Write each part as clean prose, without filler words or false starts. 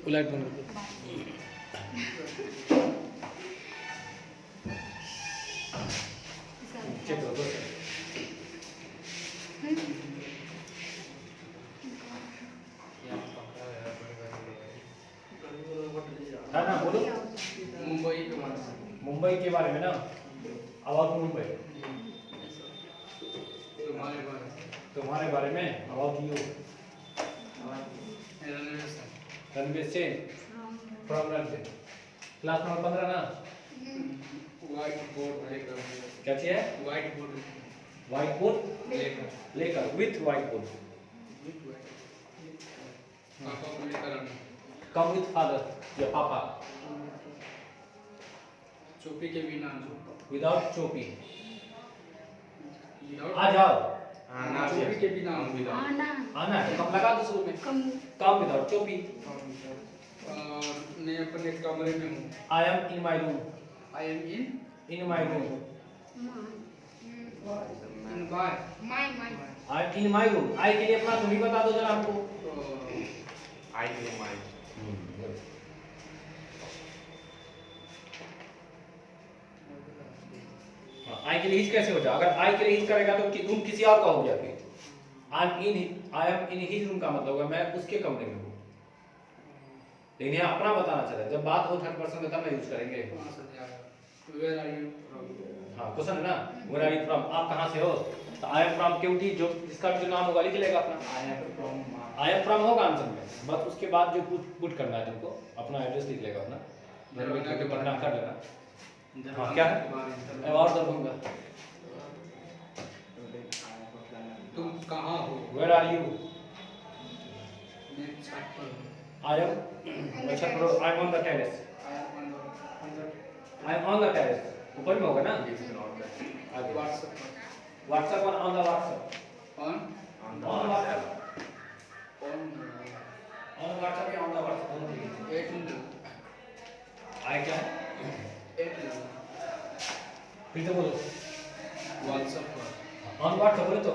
Light बंद कर दो। चेक करो तो है ना, बोलो। मुंबई के बारे में ना, अबाउट मुंबई। तुम्हारे बारे में, about you. Ranveer Singh from Ranveer. Class number 15 ना। व्हाइट बोर्ड लेकर। क्या चाहिए? व्हाइट बोर्ड लेकर विथ व्हाइट बोर्ड। पापा को लेकर आना। कम विथ फादर या पापा। चोपी के बिना विदाउट चोपी। विदाउट आ जाओ। चोपी के बिना आना है, कम लगा दो शुरू में। कम विदाउट चोपी। मैं अपने कमरे में हूँ। I am in my room. I am in my room. In by I am in my room. I के लिए अपना तुम ही बता दो जरा हमको। आई के लिए माई। आई के लिए हिज कैसे हो जाए? अगर आई के लिए हिज करेगा तो तुम किसी और का हो गया फिर। आई एम इन हिज रूम का मतलब है मैं उसके कमरे में हूँ। लेकिन यहाँ अपना बताना चला, जब बात हो थर्ड पर्सन में तब मैं यूज करेंगे। Where are you from? हाँ, क्वेश्चन है ना, वेयर आर यू फ्रॉम, आप कहाँ से हो? तो आई एम फ्रॉम क्योंकि जो जिसका भी जो नाम होगा लिख लेगा अपना। आई एम फ्रॉम होगा आंसर में, बस उसके बाद जो पुट करना है तुमको अपना एड्रेस लिख लेगा अपना। दरभंगा के पढ़ना कर लेना। हाँ, क्या है? अबाउट दरभंगा। तुम कहाँ हो? Where are you? मैं छत पर हूँ। I am on the terrace. I am on the terrace, ऊपर में होगा ना। आगे WhatsApp on the WhatsApp. On WhatsApp या ऑन द व्हाट्सएप। आई क्या है? फिर से बोलो। व्हाट्सएप पर। ऑन व्हाट्सएप बोले तो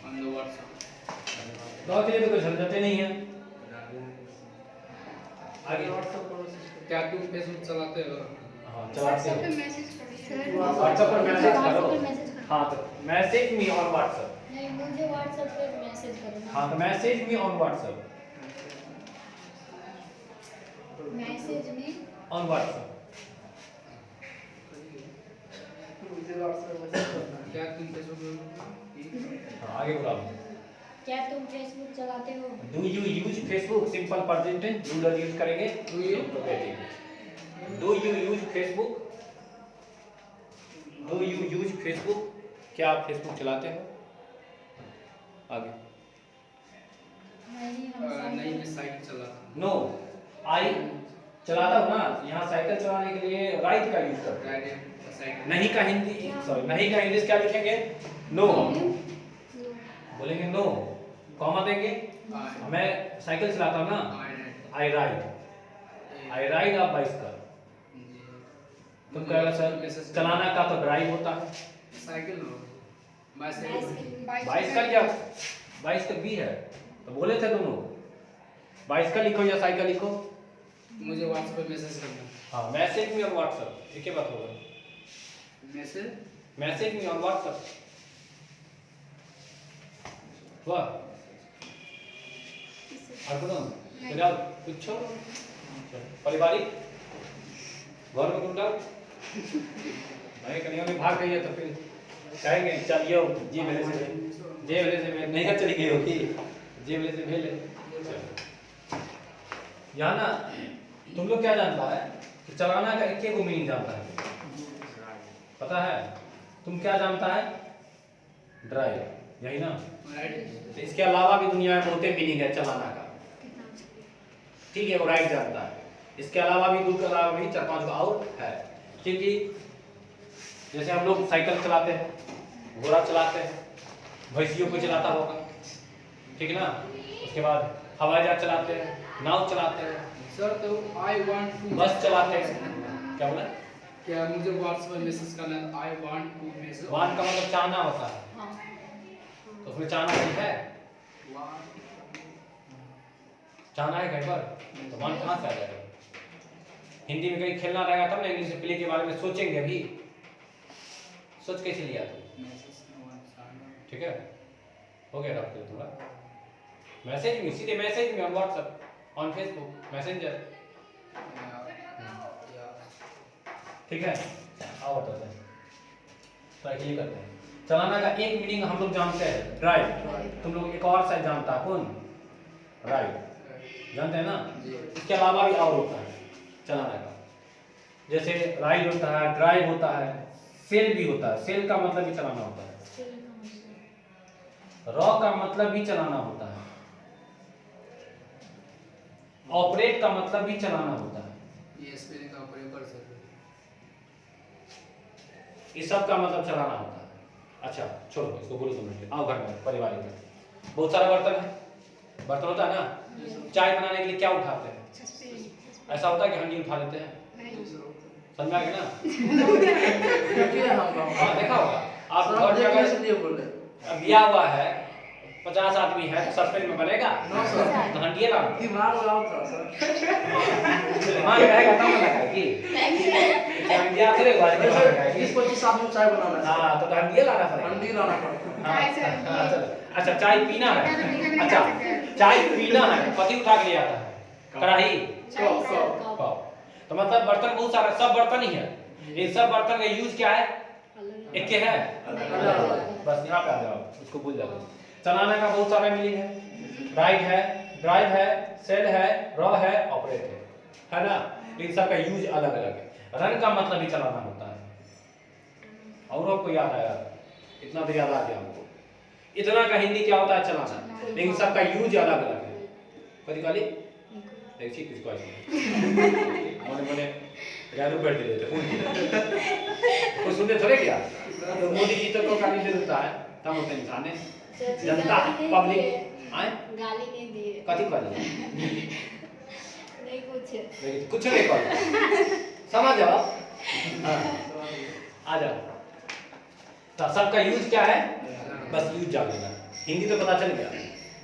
ऑन द व्हाट्सएप। गाँव के लिए तो कोई झंझट नहीं है। आगे क्या तुम फेसबुक चलाते हो? हाँ, चलाते हो। व्हाट्सएप पर मैसेज करो। हाँ, तो मैसेज मी ऑन व्हाट्सएप। नहीं, मुझे व्हाट्सएप पे मैसेज करो। हाँ, तो message me on WhatsApp. Message me on WhatsApp. क्या तुम फेसबुक? हाँ, आगे बोला। क्या तुम फेसबुक चलाते हो? Do you use Facebook? Simple present tense do use करेंगे। Do you use Facebook? Do you use Facebook? क्या आप फेसबुक चलाते हो? आगे। नहीं, मैं साइकिल चलाता हूँ। नो, आई चलाता हूँ ना। यहाँ साइकिल चलाने के लिए राइट का यूज करते हैं। नहीं का हिंदी, सॉरी, नहीं का इंग्लिश क्या लिखेंगे? नो। बोलेंगे नो, कॉमा देंगे। मैं साइकिल चलाता हूँ ना, आई राइड। आई राइड आप बाइसिकल। तुम कहेगा सर चलाना का तो ड्राइव होता है। साइकिल हो, बाइसिकल क्या? बाइसिकल भी है तो बोले थे दोनों। बाइसिकल लिखो या साइकिल लिखो। मुझे व्हाट्सएप पे मैसेज करना। हाँ, मैसेज मी ऑन व्हाट्सएप, एक ही बात होगा। Message me on WhatsApp. वाह, कुछ पारिवारिक घर में कुंडल नहीं कहीं में भाग गई है तो फिर कहेंगे चलिए जी मेरे से नहीं है, चली गई होगी जी मेरे से भेले। यहाँ ना तुम लोग क्या जानता है कि चलाना का एक ही मीनिंग जानता है, पता है? तुम क्या जानता है? ड्राइव, यही ना। तो इसके अलावा भी दुनिया में बहुत मीनिंग है चलाना का, ठीक है? वो राइट जानता है। इसके अलावा भी दो के अलावा भी 4-5 का और है, क्योंकि जैसे हम लोग साइकिल चलाते हैं, घोड़ा चलाते हैं, भैंसियों को चलाता होगा, ठीक है ना? उसके बाद हवाई जहाज चलाते हैं, नाव चलाते हैं। सर तो आई वांट टू बस चलाते हैं। क्या बोला? क्या मुझे व्हाट्सएप पर मैसेज करना है? I want to message. Want का मतलब चाहना होता है। हाँ। उसमें चाहना नहीं है, चाहना है कहीं पर तो वन कहाँ से आ जाएगा? हिंदी में कहीं खेलना रहेगा तब ना इंग्लिश प्ले के बारे में सोचेंगे। अभी सोच कैसे लिया तुम? ठीक है, हो गया रख दो थोड़ा। मैसेज में, सीधे मैसेज में, on WhatsApp, on Facebook messenger. ठीक है, आओ बताते हैं तो ये करते हैं। चलाना का एक मीनिंग हम लोग जानते हैं, ड्राइव। तुम लोग एक और शायद जानता है, कौन? राइट, जानते हैं ना? इसके अलावा भी और होता है चलाना का, जैसे राइड होता है, ड्राइव होता है, सेल भी होता है। सेल का मतलब भी चलाना होता है। रॉ का मतलब भी चलाना होता है। ऑपरेट का मतलब भी चलाना होता है। ये स्पेलिंग का प्रयोग कर सकते हैं। इस सब का मतलब चलाना होता है। अच्छा छोड़ो इसको, बोलो तुम लोग। आओ घर में, परिवार में बहुत सारा बर्तन है, बर्तन होता है ना। चाय बनाने के लिए क्या उठाते हैं? ऐसा होता है कि हंडी उठा लेते हैं, समझा के ना? हाँ देखा होगा आप घर में, अगर बिया हुआ है 50 आदमी है तो सस्पेंड में बनेगा तो हंडिए ला दिमाग रहेगा तब ना खाएगी। इंडिया थोड़े बात है 20-25 आदमी चाय बनाना है। हाँ तो हंडिए लाना पड़ेगा। हंडी लाना पड़ेगा। अच्छा चाय पीना है, अच्छा चाय पीना है, पति उठा के ले आता है कढ़ाई कप। तो मतलब बर्तन बहुत सारे, सब बर्तन ही है। इन सब बर्तन का यूज क्या है? एक के है, बस यहाँ पे आ जाओ, उसको भूल जाओ। चलाने का बहुत सारा मीनिंग है, राइड है, ड्राइव है, सेल है, रॉ है, ऑपरेट है ना? इन सब का यूज अलग अलग है। रन का मतलब भी चलाना होता है। और आपको याद आया? इतना तो याद आ गया हमको। इतना का हिंदी क्या होता है? चलाना। लेकिन सबका यूज अलग अलग है। कभी काली देखिए किसको मैंने मैंने 11 रुपए दे देते फोन को सुनते थोड़े क्या? तो मोदी जी तो गाली दे देता है तब होते इंसान है, जनता पब्लिक आए गाली नहीं दिए, कथी कर नहीं कुछ नहीं कर, समझ जाओ। आ जाओ। तो सबका यूज क्या है? बस यूज जान लेना। हिंदी तो पता चल गया,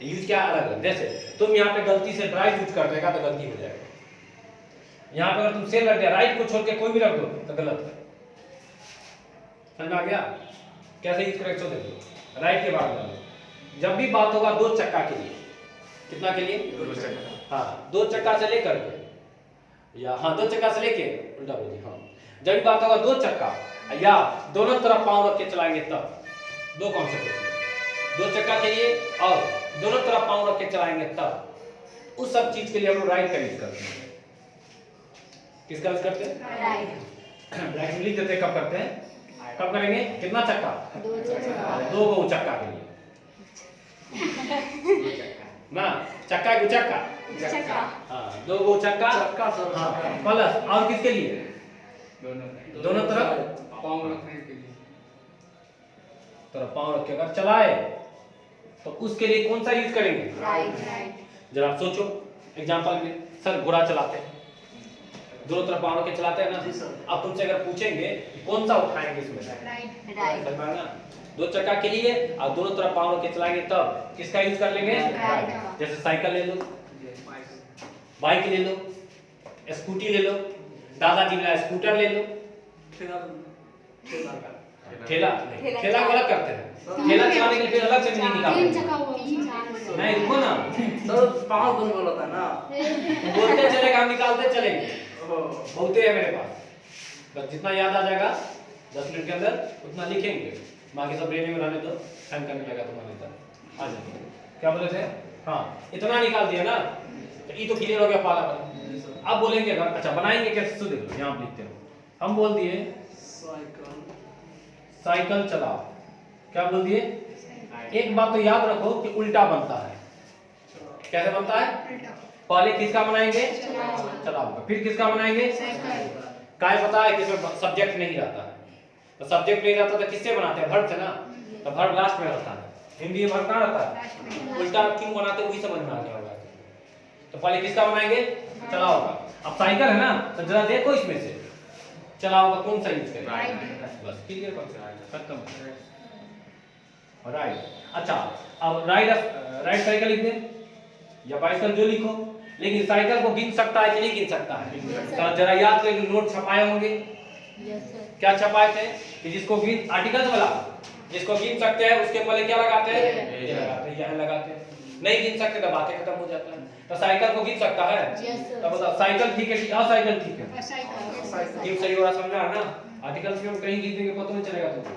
यूज क्या अलग अलग। जैसे तुम यहाँ पे गलती से ड्राइव यूज कर देगा तो गलती हो जाएगा। यहाँ पे अगर तुम सेल रख दिया, राइट को छोड़ के कोई भी रख दो तो गलत है। समझ आ गया? कैसे यूज करें तो देखो। राइट के बाद डालो। जब भी बात होगा दो चक्का के लिए, कितना के लिए? दो चक्का। हाँ, दो चक्का से लेकर के, या हाँ दो चक्का से लेके, उल्टा बोलिए। हाँ, जब भी बात होगा दो चक्का या दोनों तरफ पांव रख के चलाएंगे तब, दो कॉन्सेप्ट होते हैं। दो चक्का के लिए और दोनों तरफ पांव रख के चलाएंगे तब, उस सब चीज के लिए हम लोग राइट का यूज करते हैं। किसका यूज करते हैं? राइट। राइट लिख देते हैं। कब करते हैं? कब करेंगे? कितना चक्का? दो गो चक्का के लिए ना, चक्का है चक्का, हाँ दो गो चक्का, हाँ प्लस और किसके लिए? दोनों तरफ पाँव रखने के लिए, तरफ पाँव रख के अगर चलाए तो उसके लिए कौन सा यूज करेंगे? राइट। जरा आप सोचो। एग्जांपल में सर घोड़ा चलाते हैं, दोनों तरफ पाँव रख के चलाते हैं ना। अब तुमसे अगर पूछेंगे कि कौन सा उठाएंगे इसमें से? राइट ना। दो चक्का के लिए और दोनों तरफ पाँव रख के चलाएंगे तब किसका यूज कर लेंगे? राइट। जैसे साइकिल ले लो, बाइक ले लो, स्कूटी ले लो, दादाजी वाला स्कूटर ले लो, ठेला ठेला को अलग करते हैं। ठेला चलाने के लिए फिर अलग से मीनिंग निकालते हैं। नहीं रुको ना, सर पाँव दोनों बोला था ना, बोलते चलेगा, हम निकालते चलेंगे। बहुते है मेरे पास, बस जितना याद आ जाएगा 10 मिनट के अंदर उतना लिखेंगे। बाकी सब रेडी में रहने दो, टाइम करने लगा तुम्हारे तक आ जाएंगे। क्या बोले थे? हाँ इतना निकाल दिया ना, तो ये तो क्लियर हो गया पाला पर। अब बोलेंगे अगर अच्छा बनाएंगे कैसे? तो देखो यहाँ लिखते हो, हम बोल दिए साइकिल चलाओ। क्या बोल दिए? एक बात तो याद रखो कि उल्टा बनता है। कैसे बनता है? पहले किसका बनाएंगे? चलाओ का। फिर किसका बनाएंगे? काय पता है कि इसमें सब्जेक्ट नहीं रहता है, तो सब्जेक्ट नहीं रहता तो किससे बनाते हैं? वर्ब से ना, तो वर्ब लास्ट में रहता है। हिंदी में वर्ब कहाँ रहता है? उल्टा क्यों बनाते वही समझ में आ गया होगा। तो पहले किसका बनाएंगे? चलाओ का। अब साइकिल है ना, तो जरा देखो इसमें से चलाओ का कौन सा यूज करें? बस क्लियर खत्म। राइट। अच्छा, अब राइट साइकिल लिख दें या बाइसाइकिल जो लिखो, लेकिन साइकिल को गिन सकता है कि नहीं गिन सकता है? तो जरा याद करें, नोट छपाए होंगे। Yes, sir. क्या छपाए थे कि जिसको गिन आर्टिकल्स वाला जिसको गिन सकते हैं उसके पहले क्या लगाते हैं? ये लगाते हैं, यहाँ लगाते हैं। नहीं गिन सकते तो बातें खत्म हो जाता है। तो साइकिल को गिन सकता है? Yes, sir. तो बताओ साइकिल ठीक है कि असाइकिल ठीक है? Cycle. क्यों सही हो रहा समझा है ना? आर्टिकल्स में हम कहीं गिन देंगे पता नहीं चलेगा तुमको।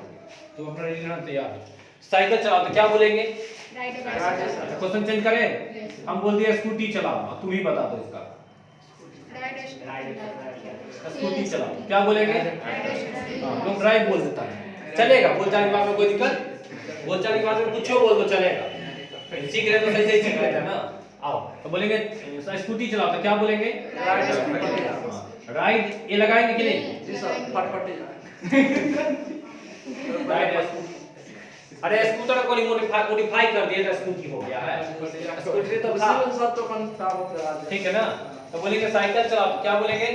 तो अपना रहना तैयार। साइकिल चलाओ तो क्या बोलेंगे? Ride a bicycle. Question change करें? Yes. हम बोल दिए स्कूटी चलाओ, तुम ही बता दो इसका। Ride a scooter. स्कूटी चलाओ क्या बोलेंगे? Ride a scooter. लोग ड्राइव बोल देता है, चलेगा। बोलचाल की बात में कोई दिक्कत? बोलचाल की बात में कुछ बोल दो चलेगा। सीख रहे तो सही सही सीख रहे थे ना। आओ तो बोलेंगे स्कूटी चलाओ तो क्या बोलेंगे? राइड ये लगाएंगे कि नहीं? जी सर, फटफटी राइड। अरे स्कूटर को मॉडिफाई कर दिया तो स्कूटी हो गया है। स्कूटी तो था, सब तो खराब हो गया। ठीक है ना? तो बोलेंगे साइकिल चलाओ तो क्या बोलेंगे?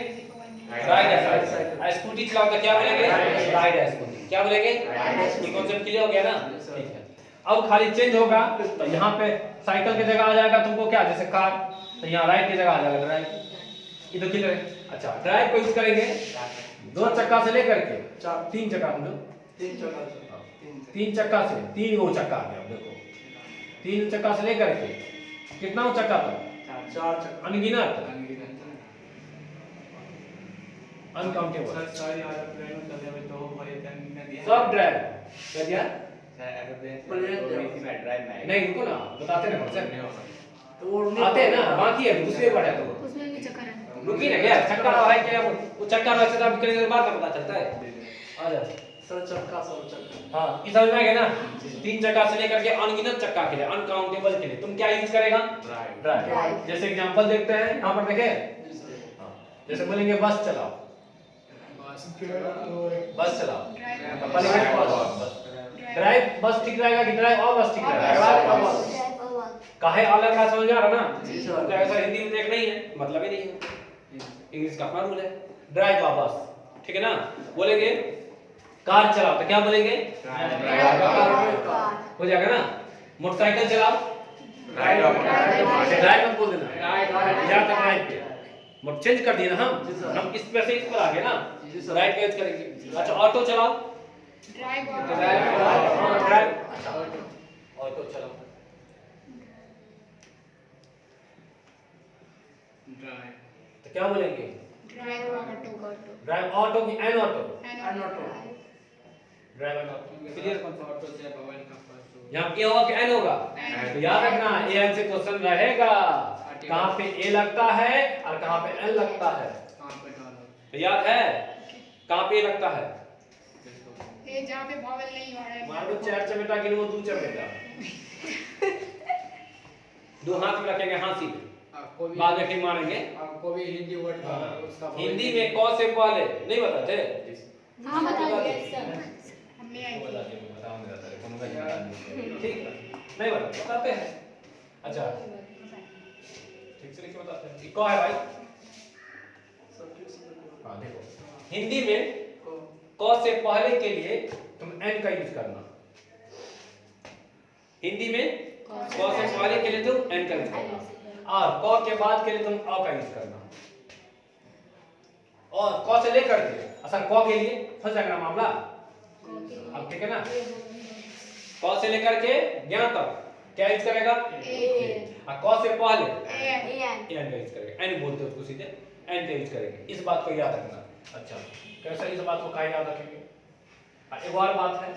राइड है साइकिल। स्कूटी चलाओ तो क्या बोलेंगे? राइड है स्कूटी। क्या बोलेंगे? ये कॉन्सेप्ट क्लियर हो गया ना? ठीक है। अब खाली चेंज होगा तो यहाँ पे साइकिल की जगह आ जाएगा तुमको क्या, जैसे कार, तो यहाँ राइड की जगह आ जाएगा ड्राइव। ये तो क्लियर है। अच्छा, ड्राइव को यूज करेंगे 2 चक्का से लेकर के 3 चक्का, हम लोग 3 चक्का 3 चक्का से 3 वो चक्का आ गया। देखो 3 चक्का से लेकर के कितना वो चक्का तक? 4 चक्का अनगिनत, अनकाउंटेबल सब ड्राइव कर दिया। नहीं रुको ना, बताते ना कॉन्सेप्ट तो वो आते हैं ना, बाकी है दूसरे पर है। तो उसमें भी चक्कर है। रुकी ना क्या चक्का है क्या? वो चक्का वैसे तो अभी कई देर बाद पता चलता है। आ जा सर चक्का सब चक्का। हाँ, ये समझ में आ गया ना? 3 चक्का से लेकर के अनगिनत चक्का के लिए, अनकाउंटेबल के लिए तुम क्या यूज करेगा? ड्राइव। जैसे एग्जांपल देखते हैं यहाँ पर देखें। हाँ, जैसे बोलेंगे बस चलाओ, बस चलाओ तो पहले ड्राइव बस ठीक रहेगा कि ड्राइव और बस ठीक रहेगा? काहे अलग का समझ आ रहा ना? तो ऐसा हिंदी में देख नहीं है, मतलब ही नहीं है। इंग्लिश का अपना रूल है, ड्राइव और बस, ठीक है ना? बोलेंगे कार चलाओ तो क्या बोलेंगे? हो जाएगा ना? मोटरसाइकिल चलाओ, ड्राइव मत बोल देना, या तक ड्राइव पे मोट चेंज कर दिया ना हम इस पर से इस पर आ गए ना, ड्राइव पे यूज करेंगे। अच्छा, ऑटो चलाओ, ड्राइव ड्राइव। अच्छा, ऑटो चलाओ, तो क्या बोलेंगे? ड्राइव ऑटो ड्राइव ऑटो की N auto, and auto drive N auto. Clear? यहाँ ए होगा कि एन होगा? तो याद रखना एन से क्वेश्चन रहेगा कहाँ पे ए लगता है और कहाँ पे एन लगता है। तो याद है कहाँ पे ए लगता है? ये जहाँ पे वॉवेल नहीं हो रहा है। मान लो 4 चमेटा गिनो, 2 चमेटा, 2 हाथ में रखेंगे हाँसी पे, बाद में फिर मारेंगे। आपको भी हिंदी वर्ड उसका हिंदी में क से पहले नहीं बताते? हाँ बता दिया सर, हमने आई थी। ठीक नहीं बताते हैं। अच्छा ठीक से लिखे बताते हैं। क है भाई। हाँ देखो, हिंदी में क से पहले के लिए तुम एन का यूज करना। हिंदी में क से पहले के लिए तुम एन का यूज करना और क के बाद के लिए तुम अ का यूज करना। और क से लेकर के असल क के लिए फंस जाएगा मामला। अब ठीक है ना? क से लेकर के ज्ञान तक क्या यूज करेगा? और क से पहले एन का यूज करेगा। एन बोलते हो उसको सीधे, एन का यूज करेंगे। इस बात को याद रखना। अच्छा, कैसे इस बात को काहे याद रखेंगे? एक और बात है,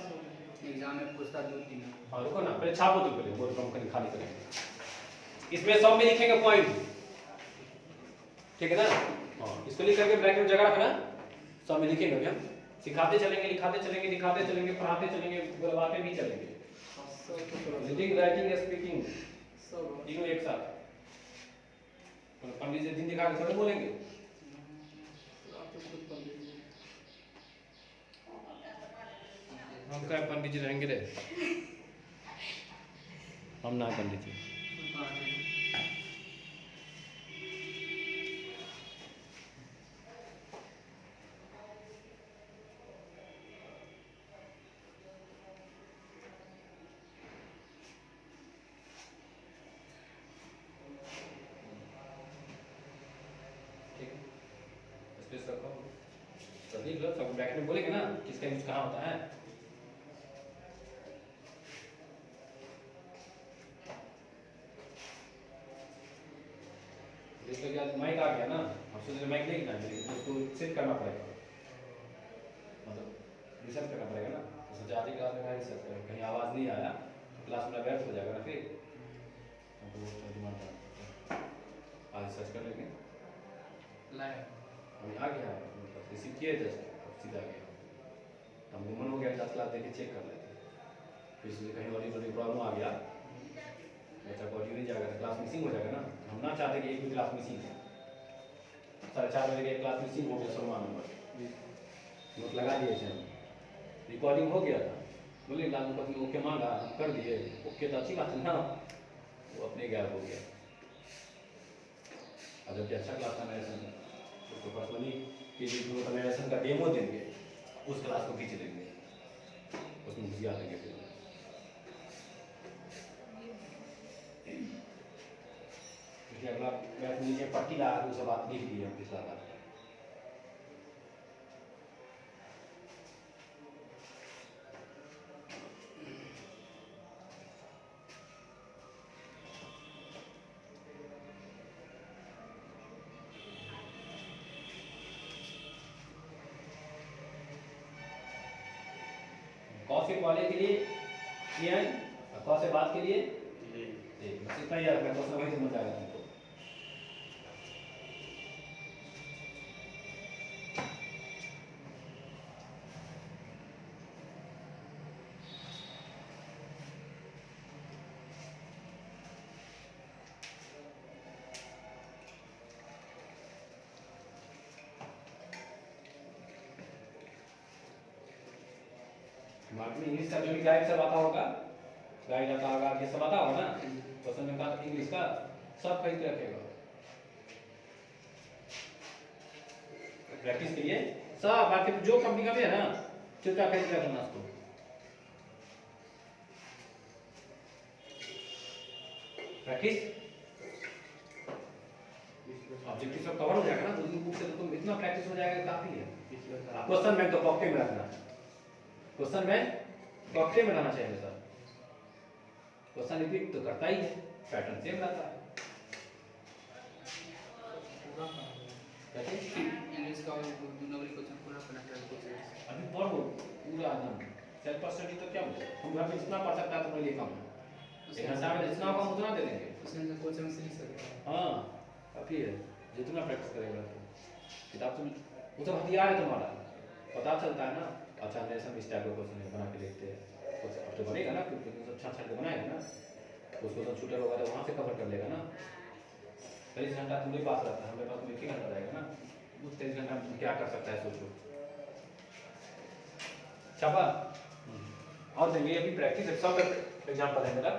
एग्जाम में पूछता 2-3। हाँ रुको ना, पहले छापो तो पहले बोर्ड कम खाली करेंगे। इसमें सब में लिखेंगे पॉइंट, ठीक है ना? हाँ, इसको लिख करके ब्रैकेट में जगह रखना। सब में लिखेंगे अभी हम सिखाते चलेंगे, लिखाते चलेंगे, दिखाते चलेंगे, पढ़ाते चलेंगे, बुलवाते भी चलेंगे। रीडिंग, राइटिंग, स्पीकिंग तीनों एक साथ। पंडित जी दिन दिखा के थोड़े बोलेंगे। हम क्या पंडित जी रहेंगे रे? हम ना पंडित जी। सब लिख लो, सब ब्रैकेट में बोलेंगे ना किसका यूज कहाँ होता है। इसके बाद माइक आ गया ना, हम सोच रहे माइक नहीं ना, लेकिन उसको सेट करना पड़ेगा, मतलब रिसर्च करना पड़ेगा ना। तो सोचा आधी क्लास में मैं रिसर्च करूँ, कहीं आवाज़ नहीं आया तो क्लास में व्यर्थ हो जाएगा ना फिर। तो वो डिमांड था, आज रिसर्च कर लेंगे। अभी आ गया, मतलब रिसीव किया जस्ट, अब सीधा गया। हमको मन हो गया 10 क्लास देके चेक कर लेते, फिर इसलिए कहीं ऑडियो प्रॉब्लम आ गया, बच्चा को ऑडियो नहीं जाएगा, क्लास मिसिंग हो जाएगा ना। हम ना चाहते कि एक भी क्लास मिसिंग है। 4:30 बजे एक क्लास मिसिंग हो गया 16 नंबर, नोट लगा दिए थे हम, रिकॉर्डिंग हो गया था, बोले लाल नंबर में ओके मांगा, हम कर दिए ओके, तो अच्छी बात है ना, वो अपने गैप हो गया। और जबकि अच्छा क्लास का नरेशन, उसको पर्सनली कि जो नरेशन का डेमो देंगे उस क्लास को खींच लेंगे, उसमें घुसिया देंगे फिर। अगला बैठ नीचे पट्टी लगा के सब बात लिख दी हम पिछला बार। कौ से वाले के लिए एन और कौ से बात के लिए बस इतना ही याद रखना, क्वेश्चन वही समझ आएगा तुमको। मार्क में इंग्लिश का जो भी गाइड सब आता होगा, गाइड आता होगा, ये सब आता होगा ना, क्वेश्चन में का इंग्लिश का सब खरीद के रखेगा प्रैक्टिस के लिए। सब बाकी जो कंपनी का भी है ना, चुपचाप खरीद के रखना उसको। प्रैक्टिस ऑब्जेक्टिव सब कवर हो जाएगा ना, दूसरी बुक से तो तुम इतना प्रैक्टिस हो जाएगा काफी है। क्वेश्चन बैंक तो पॉकेट में रखना, क्वेश्चन बैंक पॉकेट में रहना चाहिए सर। क्वेश्चन रिपीट तो करता ही है, पैटर्न सेम रहता है। इंग्लिश का नॉवल क्वेश्चन पूरा कनेक्टेड क्वेश्चन अभी पढ़ो पूरा एकदम सेल्फ स्टडी तो क्या बोलते हैं, हम घर में जितना पढ़ सकता है तुम्हारे लिए कम है, एक घंटा में जितना कम उतना दे देंगे। उसमें क्वेश्चन से नहीं सकता। हाँ काफी है, जितना प्रैक्टिस करेगा तो किताब तुम वो तो हथियार है तुम्हारा, पता चलता है ना। अच्छा नरेशन इस टाइप का क्वेश्चन बना के देखते हैं, कुछ अब तो बनेगा ना, क्योंकि तो अच्छा अच्छा बनाएगा ना, उसको तो शूटर होगा तो वहाँ से कवर कर लेगा ना। 23 घंटा तुम्हारे पास रहता है, हमारे पास तो 1 ही घंटा रहेगा ना, उस 23 घंटा में तुम क्या कर सकता है सोचो। छापा और देंगे अभी प्रैक्टिस सब एग्जाम्पल है मेरा,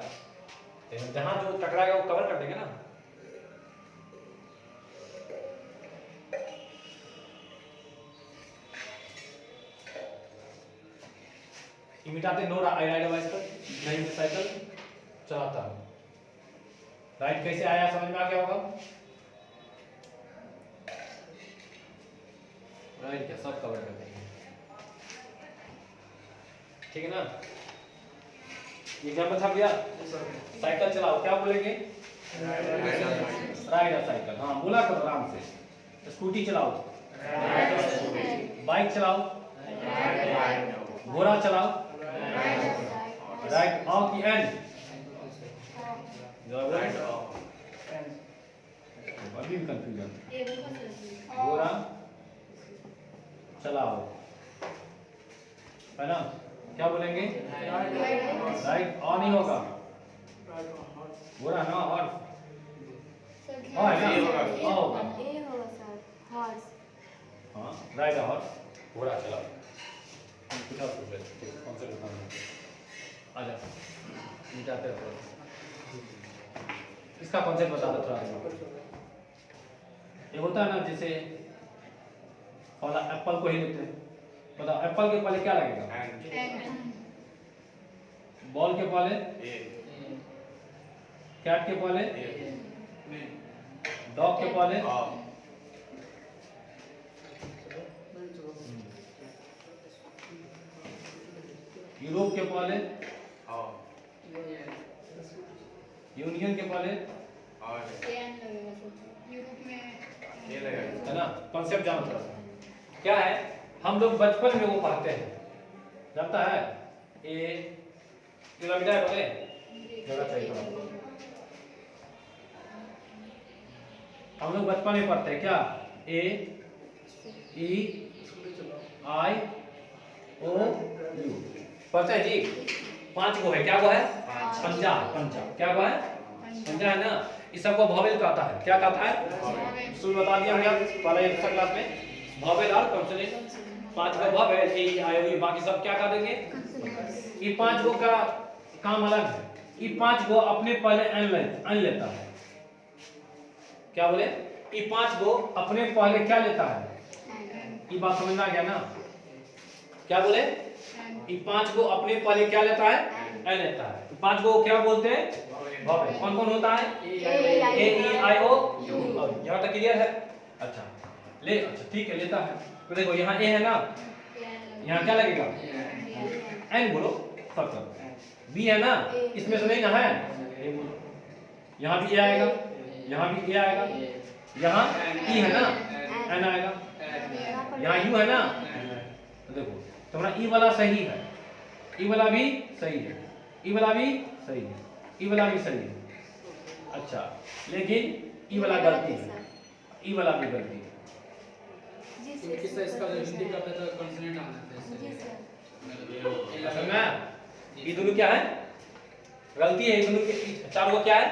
जहाँ जो टकराएगा वो कवर कर देंगे ना। इमिटाते no I ride a bicycle, नहीं साइकिल चलाता हूँ। राइड कैसे आया समझ में आ गया होगा। राइड क्या सब कवर कर देंगे, ठीक है ना। एग्जाम्पल छप गया, साइकिल चलाओ क्या बोलेंगे, राइड अ साइकिल। हाँ बोला करो आराम से। स्कूटी चलाओ, बाइक चलाओ, घोड़ा चलाओ, राइट ऑन की एंड अभी भी कंफ्यूजन। घोड़ा चलाओ है ना, क्या बोलेंगे, राइट ऑन ही होगा, घोड़ा ना हॉर्स हाँ है ना, होगा हाँ राइड अ हॉर्स, घोड़ा चलाओ। कुछ और पूछ रहे कौन से बताना, आजा मिटाते रहो इसका कॉन्सेप्ट बता दो थोड़ा। ये होता है ना जैसे पहला एप्पल को ही लेते हैं, बताओ एप्पल के पहले क्या लगेगा, बॉल के पहले, कैट के पहले, डॉग के पहले, यूरोप के पहले ये यूनियन के पहले एन लगेगा सोचो यूरोप में है ना, कॉन्सेप्ट जानो थोड़ा सा क्या है। हम लोग बचपन में वो पढ़ते हैं, जानता है ए किलोमीटर बोले जगह चाहिए थोड़ा। हम लोग बचपन में पढ़ते हैं क्या, ए ई आई ओ यू पढ़ते हैं जी। 5 गो है, क्या गो है, पंजा, पंजा क्या गो है, पंजा है ना। इस सबको वॉवेल कहता है, क्या कहता है, शुरू बता दिया हमने पहले दूसरा क्लास में, वॉवेल और कॉन्सोनेंट। 5 गो vowel A I O U, बाकी सब क्या कर देंगे। ये 5 गो का काम अलग है। ये 5 गो अपने पहले एन लेता है, क्या बोले, ये 5 गो अपने पहले क्या लेता है, ये बात समझ में आ गया ना। क्या बोले, ये 5 गो अपने पहले क्या लेता है, एन लेता है। 5 गो क्या बोलते हैं, वॉवेल। कौन कौन होता है, ए ई आई ओ यू। यहाँ तक क्लियर है। अच्छा ले, अच्छा ठीक है लेता है। तो देखो यहाँ ए है ना, यहाँ क्या लगेगा, एन बोलो सब। बी है ना, इसमें से नहीं ना है, यहाँ भी ए आएगा, यहाँ भी ए आएगा, यहाँ ई है ना, एन आएगा, यहाँ यू है ना। तो देखो तुम्हारा ई वाला सही है, ई वाला भी सही है, ई वाला भी सही है, ई वाला भी सही है। अच्छा लेकिन ई वाला गलती है, ई वाला भी गलती है। किसका इसका हिंदी का तो कॉन्सोनेंट आना था। समझ में, ये दोनों क्या है, गलती है, ये दोनों के 4 गो क्या है।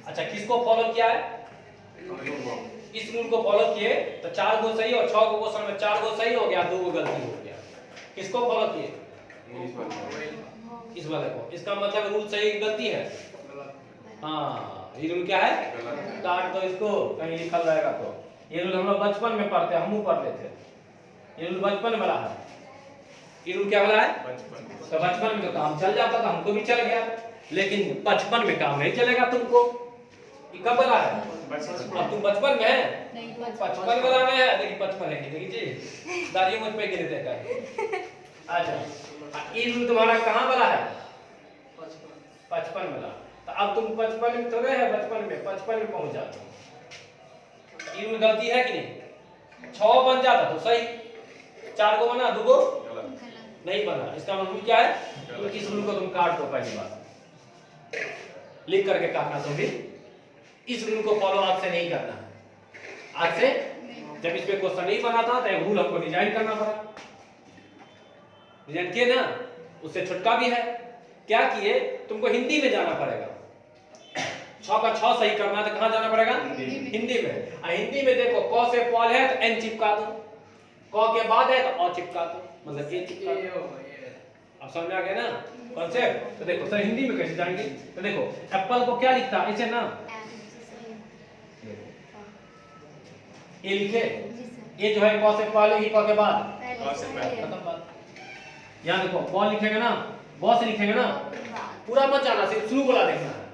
अच्छा किसको फॉलो किया है, इस रूल को फॉलो किए तो 4 गो सही और 6 गो क्वेश्चन में 4 गो सही हो गया, 2 गो गलती हो गया। किसको फॉलो किए, इस वाले को। इसका मतलब रूल सही गलती है, हाँ ये रूल क्या है, काट दो इसको, कहीं लिखल रहेगा तो। ये रूल हम लोग बचपन में पढ़ते हैं, हम पढ़ते थे। ये रूल बचपन वाला है, ये रूल क्या वाला है, तो बचपन में तो काम चल जाता था, हमको भी चल गया। लेकिन बचपन में काम नहीं चलेगा तुमको। ये कब वाला है, अब तुम बचपन में है, नहीं 55 वाला में है, देखिए 55 है, देखिए जी दाढ़ी मुझ पे गिरते का। अच्छा ये रूल तुम्हारा कहाँ वाला है, 55 वाला। तो अब तुम 55 में थोड़े है, बचपन में 55 में पहुंच जाते हो। ये रूल गलती है कि नहीं, 6 बन जाता तो सही, 4 गो बना, 2 गो नहीं बना। इसका मतलब क्या है, तो इस रूल को तुम काट दो। पहली बात लिख करके काटना, तुम भी इस रूल को फॉलो आज से नहीं करना है। आज से जब इस पे क्वेश्चन नहीं बना था तो एक रूल हमको डिजाइन करना पड़ा, डिजाइन किए ना, उससे छुटका भी है। क्या किए, तुमको हिंदी में जाना पड़ेगा। 6 का 6 सही करना है तो कहां जाना पड़ेगा, हिंदी में। हिंदी में देखो क से पॉल है तो एन चिपका दो, क के बाद है तो अ चिपका दो, मतलब ए चिपका दो। अब समझ में आ गया ना कॉन्सेप्ट। तो देखो सर हिंदी में कैसे जाएंगे, तो देखो एप्पल को क्या लिखता है, ऐसे ना ए लिखे, ये जो है क से पहले ही क के बाद, खत्म बात। यहाँ देखो बॉल लिखेगा ना, बॉस लिखेगा ना, पूरा मत जाना, सिर्फ शुरू वाला देखना है।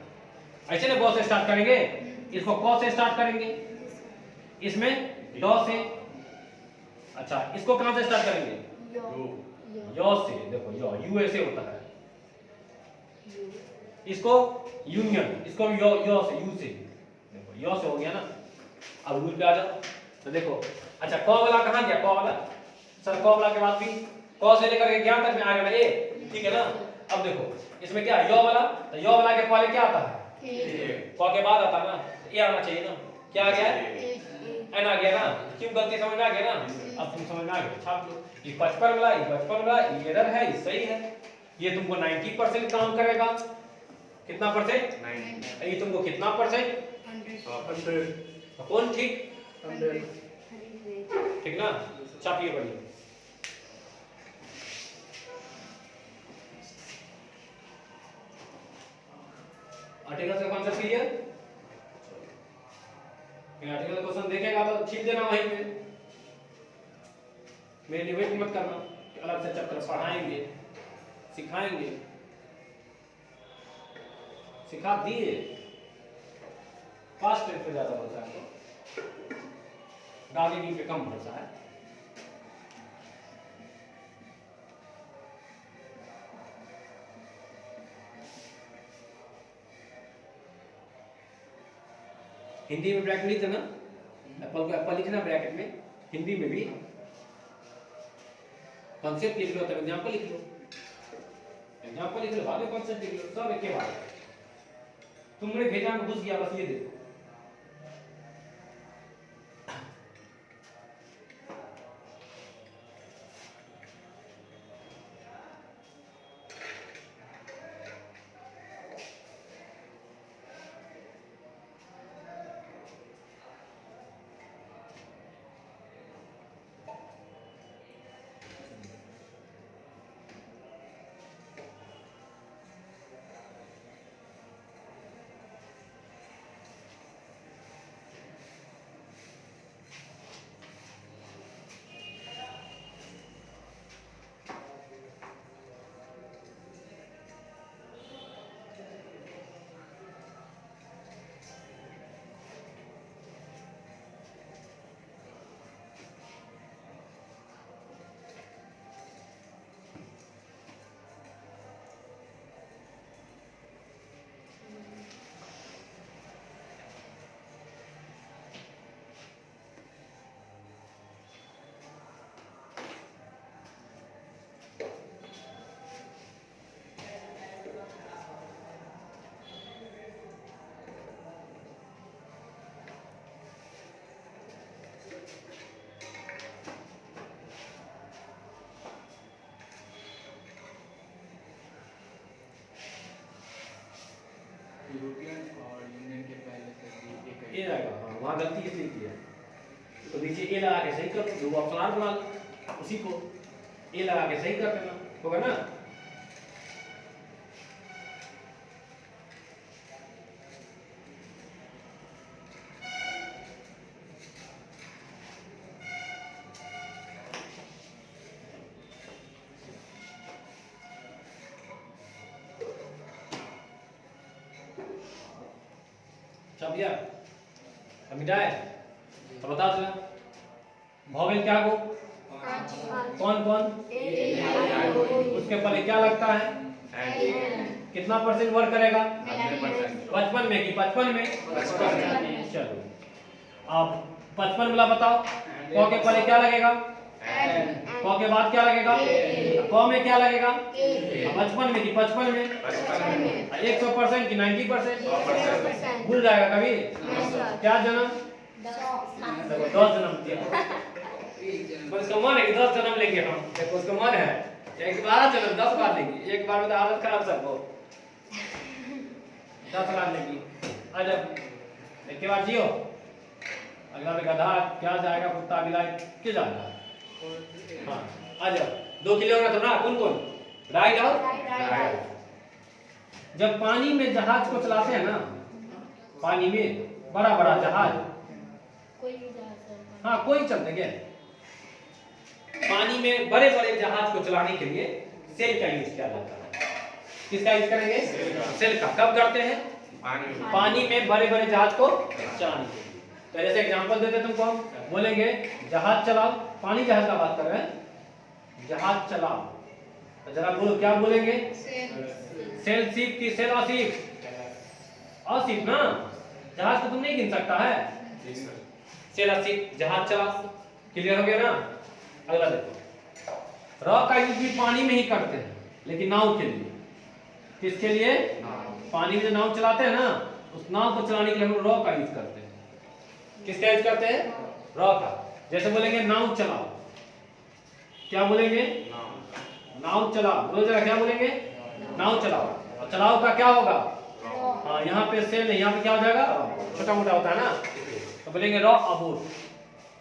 ऐसे ना बॉस से स्टार्ट करेंगे, इसको क से स्टार्ट करेंगे, इसमें ड से। अच्छा इसको कहां से स्टार्ट करेंगे, यो से। देखो यो यू ऐसे होता है, इसको यूनियन, इसको यो यो से, यू से। देखो यो से हो गया ना। अब रूल पे आ जाओ तो देखो। अच्छा क वाला कहां गया, क वाला सर, क वाला के बाद भी क से लेकर के ज्ञान तक में आ गया ना ए, ठीक है ना। अब देखो इसमें क्या यो वाला, तो यो वाला के पहले क्या आता है, क के बाद आता ना, ए आना चाहिए ना। क्या आ गया, एन आ गया ना। क्यों, गलती समझ में आ गया ना। अब तुम समझ में आ गया, छाप लो। ये 55 वाला, ये 55 वाला, ये एरर है, ये सही है। ये तुमको 90% काम करेगा। कितना परसेंट, 90। ये तुमको कितना परसेंट, 100। कौन ठीक, 100 ठीक ना। छापिए बढ़िया। आर्टिकल का कॉन्सेप्ट क्लियर। आर्टिकल क्वेश्चन देखेगा तो छील देना वहीं पे, मेरे वेट मत करना। अलग से चैप्टर पढ़ाएंगे, सिखाएंगे, सिखा दिए। फास्ट ट्रैक पे ज्यादा भरोसा है, गाड़ी पे कम भरोसा है। हिंदी में ब्रैकेट लिख देना, एप्पल को एप्पल लिखना ब्रैकेट में, हिंदी में भी कॉन्सेप्ट लिख लो, तब एग्जाम्पल लिख लो, एग्जाम्पल लिख लो, बाद में कॉन्सेप्ट लिख लो, सब एक ही बात है। तुमने भेजा में घुस गया, बस ये देखो। यूरोपियन और यूनियन के पहले से एक ए रहेगा, हाँ वहाँ गलती इसलिए की है, तो नीचे ए लगा के सही कर दो, वो अवसर बना लो, उसी को ए लगा के सही कर देना, होगा ना। सब यार अभी जाए तो बता देना वॉवेल क्या को कौन कौन, उसके पहले क्या लगता है, कितना परसेंट वर्क करेगा, 55 में कि 55 में, चलो अब 55 वाला बताओ, क के पहले क्या लगेगा, क के बाद क्या लगेगा, क में क्या लगेगा, 55 में कि 55 में, 100% कि 90%, भूल जाएगा कभी, क्या जन्म 10 जन्म दिया, उसका मन है कि 10 जन्म लेंगे हम, देखो उसका मन है एक बार जन्म 10 बार लेंगे, एक बार में तो हालत खराब सबको 10 बार लेंगी। अच्छा एक बार जियो, अगला में गधा क्या जाएगा, कुत्ता बिलाई क्या जाएगा, हाँ आ जाओ, 2 क्लियर होगा तो ना, कौन कौन राइट और राइट। जब पानी में जहाज को चलाते हैं ना, पानी में बड़ा बड़ा जहाज, कोई भी जहाज, हाँ कोई चलते क्या, पानी में बड़े बड़े जहाज को चलाने के लिए सेल का यूज किया जाता है, किसका यूज करेंगे, सेल का। कब करते हैं, पानी में बड़े बड़े जहाज को चलाने के लिए। तो जैसे एग्जांपल देते हैं तुमको, बोलेंगे जहाज चलाओ, पानी जहाज का बात कर रहे हैं, जहाज चलाओ, तो जरा बोलो क्या बोलेंगे, सेल सीप की सेल असीप, असीप ना, जहाज को तुम नहीं गिन सकता है, सेल असीप जहाज चलाओ, क्लियर हो गया ना। अगला देखो, रॉ का यूज भी पानी में ही करते हैं, लेकिन नाव के लिए, किसके लिए, पानी में जो नाव चलाते हैं ना, उस नाव को चलाने के लिए हम रॉ का यूज करते हैं, किसका यूज करते हैं, रॉ का। जैसे बोलेंगे नाव चलाओ, क्या बोलेंगे, नाव चलाओ, बोलो जरा क्या बोलेंगे, नाव चलाओ, और चलाओ का क्या होगा, हाँ यहाँ पे सेल नहीं, यहाँ पे क्या हो जाएगा, छोटा मोटा होता है ना, तो बोलेंगे रॉ अबोट,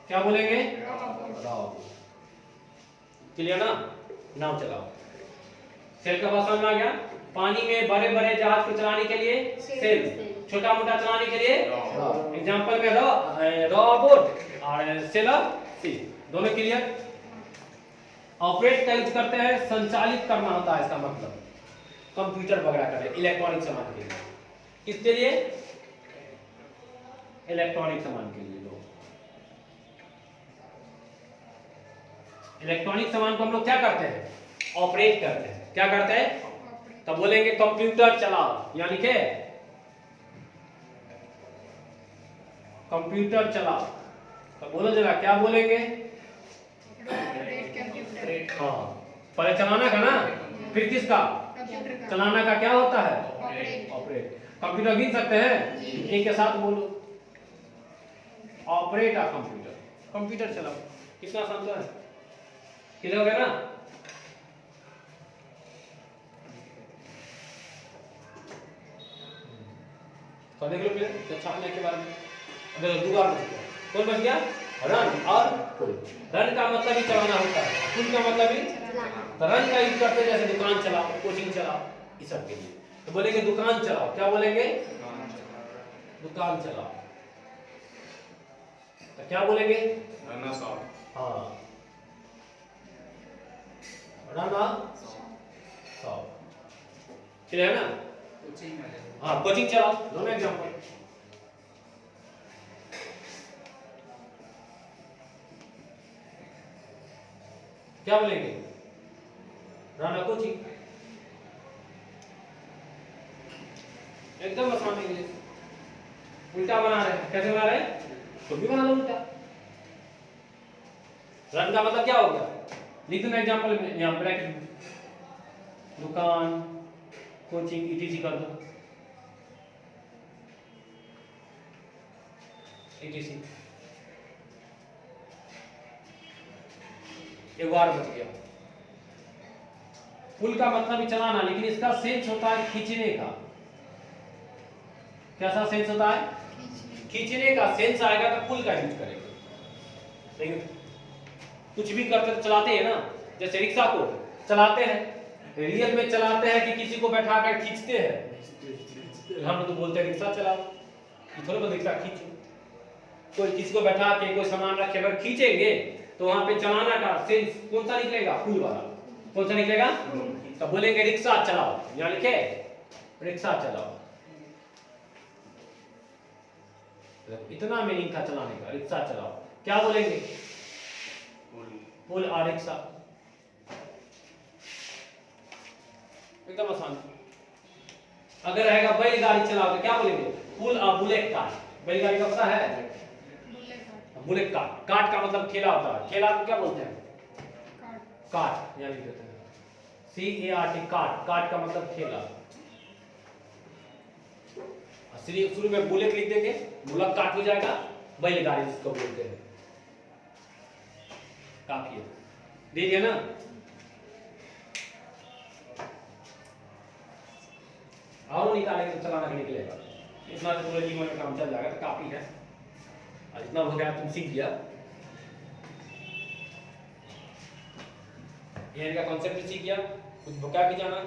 क्या बोलेंगे, रॉ अबोट, क्लियर ना। नाव चलाओ, सेल का बात समझ में आ गया, पानी में बड़े बड़े जहाज को चलाने के लिए सेल, छोटा मोटा चलाने के लिए एग्जांपल में रॉ अबोट और सेल सी, दोनों क्लियर। ऑपरेट का यूज करते हैं, संचालित करना होता है, इसका मतलब कंप्यूटर वगैरह का, इलेक्ट्रॉनिक सामान के लिए, किसके लिए, इलेक्ट्रॉनिक सामान के लिए। इलेक्ट्रॉनिक सामान को हम लोग क्या करते हैं, ऑपरेट करते हैं, क्या करते हैं, तब बोलेंगे कंप्यूटर चलाओ, यानी के कंप्यूटर चलाओ। तो बोलो जरा क्या बोलेंगे? Operate computer. हाँ, पहले चलाना का ना, फिर किसका? कंप्यूटर का। चलाना का क्या होता है? ऑपरेट। ऑपरेट। कंप्यूटर गिन सकते हैं? एक के साथ बोलो, ऑपरेट आ कंप्यूटर। कंप्यूटर चलाओ। कितना आसान तो है, क्लियर हो गया ना? तो देख लो फिर छापने के बाद देखो दो बार बच गया। कौन बच गया? रन और पुल। रन का मतलब ही चलाना होता है, पुल का मतलब ही तो रन का यूज करते हैं जैसे दुकान चलाओ, कोचिंग चलाओ, इस सब के लिए। तो बोलेंगे दुकान चलाओ। क्या बोलेंगे? दुकान चलाओ। तो क्या बोलेंगे? Run shop. हाँ, रन शॉप। क्लियर है ना? कोचिंग वाले। हाँ, कोचिंग चलाओ। दोनों एग्जांपल। क्या बोलेंगे? Run a coaching. एकदम आसान इंग्लिश। उल्टा बना रहे हैं, कैसे बना रहे हैं? तो भी बना लो उल्टा। रन का मतलब क्या हो गया? लिख दो एग्जांपल में, यहाँ ब्रैकेट में दुकान कोचिंग ईटीसी कर दो, ईटीसी। एक बार बच गया। पुल का मतलब भी चलाना, लेकिन इसका सेंस होता है खींचने का। कैसा सेंस होता है? खींचने का सेंस आएगा तो पुल का यूज करेंगे। लेकिन कुछ भी करते तो चलाते हैं ना, जैसे रिक्शा को चलाते हैं, रियल में चलाते हैं कि किसी को बैठा कर खींचते हैं? हम तो बोलते हैं रिक्शा चलाओ, थोड़ा बहुत रिक्शा खींचो। कोई किसी को बैठा के कोई सामान रखे अगर खींचेंगे तो वहां पे चलाना का सेंस कौन सा निकलेगा? पुल वाला। कौन सा निकलेगा? तो बोलेंगे रिक्शा चलाओ। यहाँ लिखे रिक्शा चलाओ। इतना मीनिंग था चलाने का, रिक्शा चलाओ। क्या बोलेंगे? पुल और रिक्शा। एकदम आसान। अगर रहेगा बैलगाड़ी चलाओ तो क्या बोलेंगे? पुल और बुलेट कार्ट। बैलगाड़ी का पता है? Bullet cart. कार्ट का मतलब ठेला होता है। ठेला को क्या बोलते हैं? कार्ट। यहाँ लिख देते हैं CART, कार्ट। कार्ट का मतलब ठेला। शुरू में बुलेट लिख देंगे, बुलेट कार्ट हो जाएगा, बैलगाड़ी जिसको बोलते हैं। काफी है, दे दिया ना? और निकालेंगे तो चलाना नहीं निकलेगा। इतना तो पूरे जीवन में काम चल जाएगा, तो काफी है। और इतना हो गया, तुम सीख गया। ये इनका कॉन्सेप्ट भी सीख गया, कुछ वोकैब भी जाना,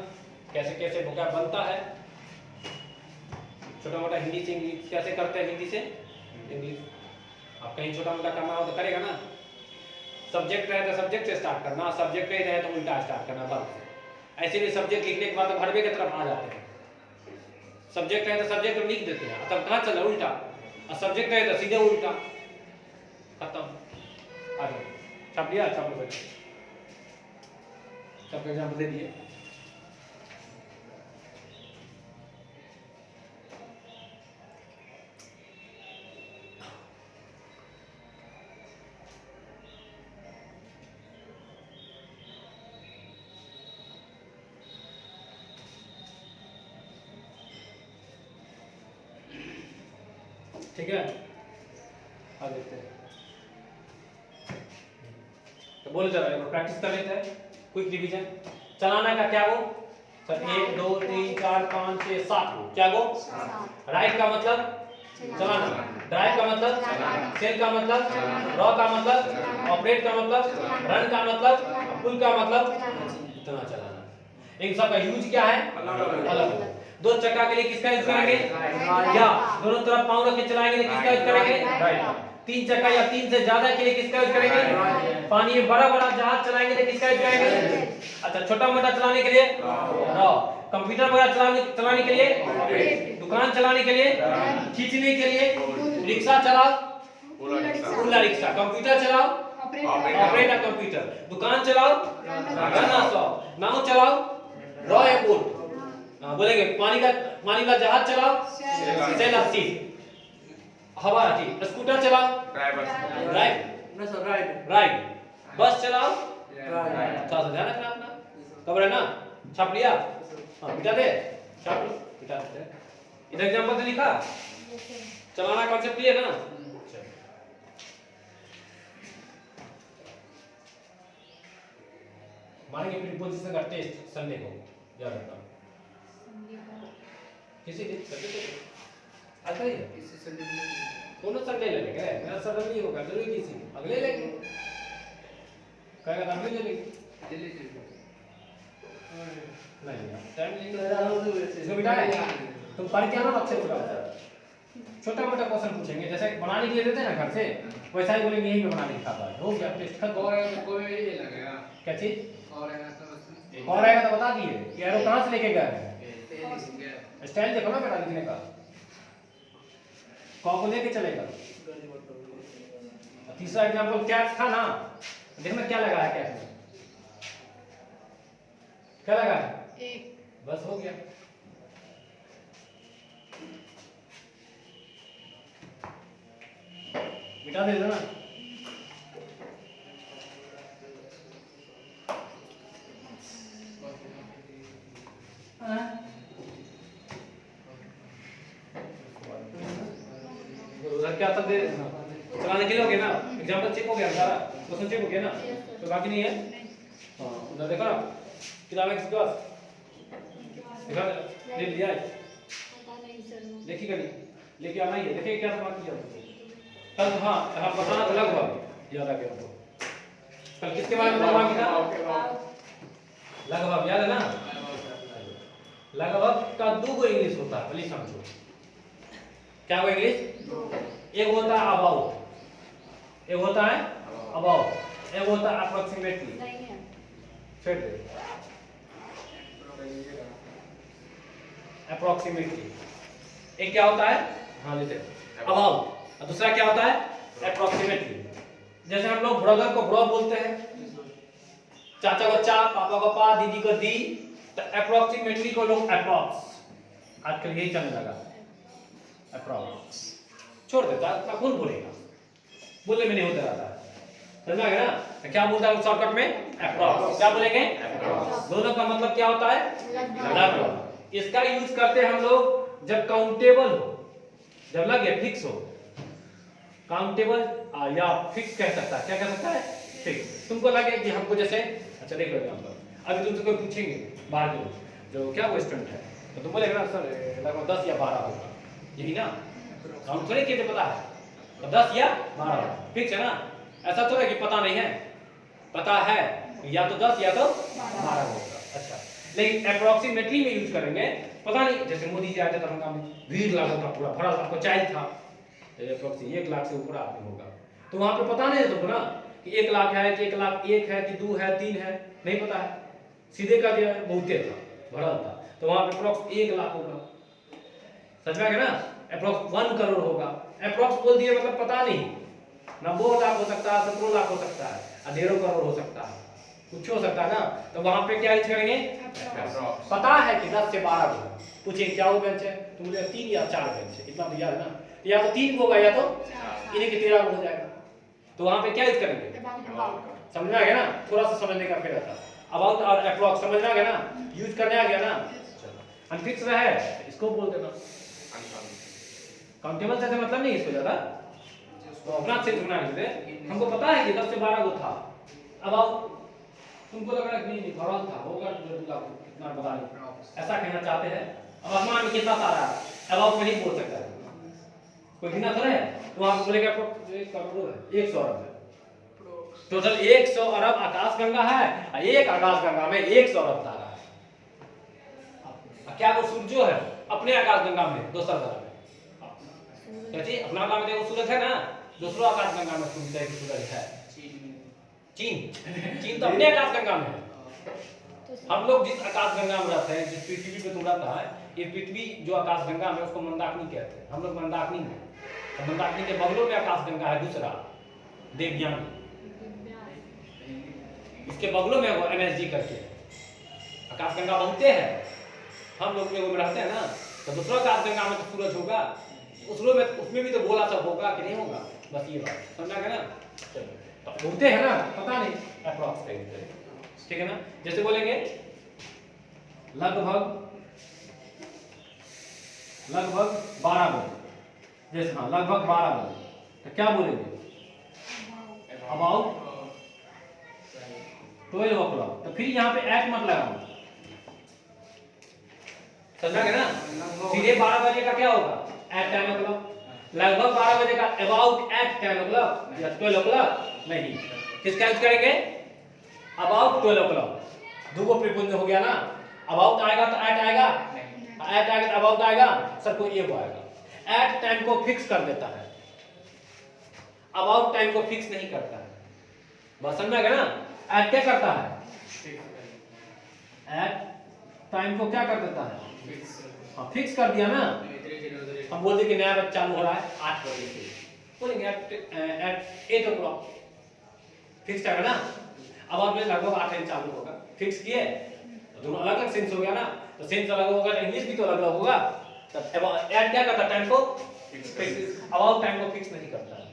कैसे कैसे वोकैब बनता है, छोटा मोटा हिंदी से इंग्लिश कैसे करते हैं, हिंदी से इंग्लिश। आप कहीं छोटा मोटा करना हो तो करेगा ना। सब्जेक्ट रहे तो सब्जेक्ट से स्टार्ट करना, सब्जेक्ट नहीं रहे तो उल्टा स्टार्ट करना, बस। ऐसे भी सब्जेक्ट लिखने के बाद तो भरवे की तरफ आ जाते हैं। सब्जेक्ट रहे तो सब्जेक्ट लिख देते हैं, तब कहाँ चला उल्टा, और सब्जेक्ट रहे तो सीधे उल्टा, खत्म। आगे छाप लिया, छाप लो, छाप एग्जाम्पल दे दिए। ठीक है, आ देखते हैं। तो बोल जरा एक बार प्रैक्टिस कर लेते हैं। Quick revision. चलाना का क्या वो? सर 1 2 3 4 5 6 7 हो। क्या वो? राइट का मतलब चलाना, ड्राइव का मतलब, सेल का मतलब, रॉ का मतलब, ऑपरेट का मतलब, रन का मतलब, पुल का मतलब, इतना चलाना। इन सब का यूज क्या है? अलग। दो चक्का के लिए किसका यूज करेंगे? या दोनों तरफ पांव रख के चलाएंगे तो किसका यूज करेंगे? राइट। तीन चक्का या तीन से ज्यादा के लिए किसका यूज करेंगे? पानी में बड़ा बड़ा जहाज चलाएंगे तो किसका यूज करेंगे? अच्छा, छोटा मोटा चलाने के लिए रॉ। कंप्यूटर वगैरह चलाने के लिए, दुकान चलाने के लिए, खींचने के लिए, रिक्शा चलाओ, ओला रिक्शा। कंप्यूटर चलाओ, ऑपरेट कंप्यूटर। दुकान चलाओ, रन शॉप। नाव चलाओ, रॉ या बोट। बोलेंगे पानी का जहाज चलाओ, सेल सी। हवा आती, स्कूटर चलाओ ड्राइवर राइट, ना सर राइट राइट, बस चलाओ राइट थोड़ा सा ध्यान रखना अपना, कब है ना, छाप लिया, हाँ मिटा दे, छाप लो, मिटा देते हैं। इधर एग्जाम्पल तो लिखा, चलाना कॉन्सेप्ट क्लियर ना। मानेंगे प्रीपोजिशन का टेस्ट संडे को, याद रखना किसी दिन संडे को आता ही है, इसी संडे में दोनों संडे लगेगा, मेरा सडन नहीं होगा, जरूरी किसी अगले लेंगे, कहेगा अगले ले लेंगे, दिल्ली नहीं टाइम नहीं इसको बिठा है, तुम पढ़ के आना अच्छे से बता, छोटा मोटा क्वेश्चन पूछेंगे जैसे बनाने के लिए देते हैं ना घर से, वैसा ही बोलेंगे यही पे बनाने की खाता है, हो गया टेस्ट खत्म। और कोई ये लगेगा क्या चीज और है तो बस और आएगा तो बता दिए, ये एरो कहां से लेके गए हैं, तेल हो गया स्टाइल देखो ना बेटा लिखने का, कॉ को लेके चलेगा। तीसरा एग्जांपल कैट था ना, देखना क्या लगा है कैट में, क्या लगा है, एक बस हो गया। मिटा दे ना, उधर क्या तक दे चलाने के लिए हो गया ना, एग्जांपल चेक हो गया सारा, क्वेश्चन चेक हो गया ना, तो बाकी नहीं है। हाँ उधर देखो ना किताब है किसके पास, दिखा ले लिया है, पता नहीं सर देखी कभी लेके आना ही है, देखिए क्या सवाल किया कल, हाँ हाँ बताना तो लगभग याद आ गया हमको, कल किसके बारे में सवाल किया, लगभग याद है ना, लगभग का दो गो इंग्लिश होता है, प्लीज समझो क्या वो इंग्लिश, एक होता है अबाउट, एक होता है अबाउट, एक होता है अप्रोक्सीमेटली, नहीं है फिर दे अप्रोक्सीमेटली, एक क्या होता है, हाँ लेते अबाउट, और दूसरा क्या होता है अप्रोक्सीमेटली। जैसे हम लोग ब्रदर को ब्रो बोलते हैं, चाचा को चा, पापा को पा, दीदी को दी, तो अप्रोक्सीमेटली को लोग अप्रॉक्स, आजकल यही चलने लगा अप्रॉक्स, छोड़ देता है अपना, कौन बोलेगा, बोलने में नहीं होता रहता है, समझ में आ गया ना, क्या बोलता है शॉर्टकट में अप्रॉक्स, क्या बोलेंगे अप्रॉक्स, दोनों का मतलब क्या होता है लगभग। इसका यूज करते हैं हम लोग जब काउंटेबल हो, जब लगे फिक्स हो, काउंटेबल या फिक्स कह सकता है, क्या कह सकता है फिक्स, तुमको लगे कि हमको जैसे, अच्छा देख लो एग्जांपल, अभी तुमसे कोई पूछेंगे बाहर के लोग जो क्या वो स्टूडेंट है, तो तुम बोलेगा ना सर लगभग 10 या 12 होगा, यही ना, हम थोड़े किए थे पता है, तो 10 या 12 फिक्स है ना, ऐसा थोड़ा कि पता नहीं है, पता है या तो 10 या तो 12 होगा। अच्छा लेकिन अप्रोक्सीमेटली में यूज करेंगे, पता नहीं, जैसे मोदी जी आए थे दरभंगा में, भीड़ लगा था पूरा भरा, आपको चाहिए था अप्रोक्सी 1 लाख से ऊपर आदमी होगा, तो वहां पे पता नहीं है तुमको ना कि 1 लाख है कि 1 लाख 1 है कि 2 है 3 है, नहीं पता है, सीधे का जो बहुते था भरा था, तो वहां पे अप्रोक्स 1 लाख होगा, समझ में आ गया ना, अप्रोक्स 1 करोड़ होगा, अप्रोक्स बोल दिए मतलब पता नहीं, 90 लाख हो सकता है, 17 लाख हो सकता है, 1.5 करोड़ हो सकता है, कुछ हो सकता है ना, तो वहां पे क्या यूज करेंगे पता है कि 10 से 12 होगा, पूछे क्या वो बेंच है, तुम बोले 3 या 4 बेंच है, इतना तो याद है ना, या तो 3 होगा या तो इन्हीं के 13 हो जाएगा, तो वहां पे क्या यूज करेंगे, समझ में आ गया ना, थोड़ा सा समझने का फिर आता अबाउट और अप्रॉक्स, समझ में आ गया ना, यूज करने आ गया ना, अनफिक्स है इसको बोल देना, काउंटेबल से मतलब नहीं इसको ज्यादा, तो अपना से सुना है, हमको पता है कि 10 से 12 को था, अबाउट तुमको लग रहा है कि नहीं भरल था, होगा 2 लाख कितना बता नहीं, ऐसा कहना चाहते हैं, अब आसमान में कितना तारा है, अबाउट में नहीं बोल सकता है, कोई गिना तो है, तो वहां बोलेगा 1 करोड़ है, 100 अरब है, टोटल 100 अरब आकाशगंगा है, और एक आकाशगंगा में 100 अरब तारा है, क्या वो सूरज है अपने आकाशगंगा में दूसरा तारा है, कहती अपना आकाश में देखो सूरज है ना, दूसरा आकाशगंगा में सूरज है, चीन चीन तो अपने आकाशगंगा में है, हम लोग जिस आकाशगंगा में रहते हैं, जिस पृथ्वी पे तुम रहता है, ये पृथ्वी जो आकाशगंगा में उसको मंदाकिनी कहते हैं, हम लोग मंदाकिनी में, तो मंदाकिनी के बगलों में आकाशगंगा है दूसरा देवयानी, इसके बगलों में वो एमएसजी करके आकाशगंगा बनते हैं, हम लोग में रहते हैं ना, तो दूसरा आकाशगंगा में तो सूरज होगा, उसमें भी तो बोला सब होगा कि नहीं होगा, बस ये बात समझा गया ना। चलो तो होते हैं ना, पता नहीं अप्रॉक्स करेंगे, ठीक है ना। जैसे बोलेंगे लगभग 12 बजे, जैसे हाँ लगभग 12 बजे, तो क्या बोलेंगे अबाउट 12 o'clock। तो फिर यहाँ पे एट मत लगाओ, समझा गया ना। सीधे 12 बजे का क्या होगा एट 10 o'clock, लगभग 12 बजे का अबाउट एट 10 o'clock या 12 o'clock नहीं। किसका यूज करेंगे अबाउट 12 o'clock। दो प्रीपोजिशन हो गया ना, अबाउट आएगा तो एट आएगा, एट आएगा तो अबाउट आएगा, सर को ये आएगा। एट टाइम को फिक्स कर देता है, अबाउट टाइम को फिक्स नहीं करता है, बस समझा गया ना। एट क्या करता है, एट टाइम को क्या कर देता है, हाँ फिक्स कर दिया ना। हम बोलते कि नया बैच चालू हो रहा है 8 बजे से, बोलेंगे एट 8 o'clock, फिक्स है ना। अबाउट में लगभग 8 बजे चालू होगा, फिक्स किए, दोनों अलग अलग सेंस हो गया ना। तो सेंस अलग होगा तो इंग्लिश भी तो अलग अलग होगा। तो एट क्या करता है टाइम को फिक्स, अबाउट टाइम को फिक्स नहीं करता है,